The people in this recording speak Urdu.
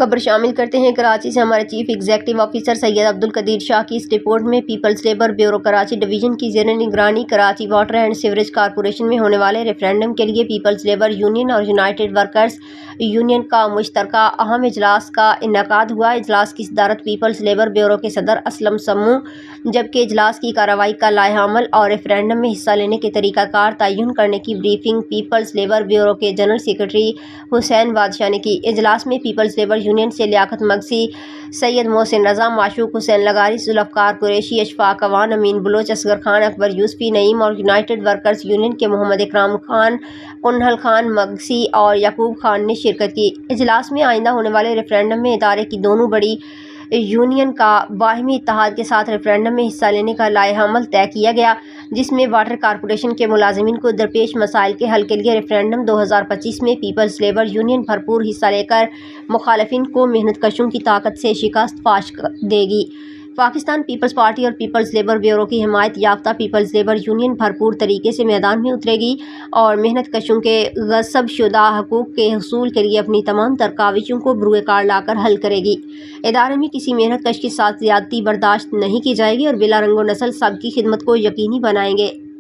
خبر شامل کرتے ہیں کراچی سے ہمارے chief executive officer Syed Abdul Qadir Shah کی اس رپورٹ میں people's labour bureau Karachi division کی زیر نگرانی Karachi water and sewerage corporation میں ہونے والے ریفرینڈم کے لیے پیپلز لیبر یونین اور یونائیٹڈ ورکرز یونین کا مشترکہ اہم اجلاس کا انعقاد ہوا۔ اجلاس کی صدارت پیپلز لیبر بیورو کے صدر اسلم سمو، جبکہ اجلاس کی کارروائی کا لائحہ عمل اور ریفرینڈم میں حصہ لینے کے طریقہ کار تعین کرنے کی بریفنگ پیپلز لیبر بیورو کے جنرل سیکرٹری حسین بادشاہ نے کی۔ اجلاس میں پیپلز لیبر یونین سے لیاقت مگسی، سید محسن رضا، معشوق حسین لغاری، ذوالفقار قریشی، اشفاق اوان، امین بلوچ، اصغر خان، اکبر یوسفی، نعیم اور یونائیٹڈ ورکرز یونین کے محمد اکرام خان، کنہل خان مگسی اور یعقوب خان نے شرکت کی۔ اجلاس میں آئندہ ہونے والے ریفرینڈم میں ادارے کی دونوں بڑی یونین کا باہمی اتحاد کے ساتھ ریفرینڈم میں حصہ لینے کا لائحہ عمل طے کیا گیا، جس میں واٹر کارپوریشن کے ملازمین کو درپیش مسائل کے حل کے لیے ریفرینڈم 2025 میں پیپلز لیبر یونین بھرپور حصہ لے کر مخالفین کو محنت کشوں کی طاقت سے شکست فاش دے گی۔ پاکستان پیپلز پارٹی اور پیپلز لیبر بیورو کی حمایت یافتہ پیپلز لیبر یونین بھرپور طریقے سے میدان میں اترے گی اور محنت کشوں کے غصب شدہ حقوق کے حصول کے لیے اپنی تمام تر کاوشوں کو بروئے کار لا کر حل کرے گی۔ ادارے میں کسی محنت کش کے ساتھ زیادتی برداشت نہیں کی جائے گی اور بلا رنگ و نسل سب کی خدمت کو یقینی بنائیں گے۔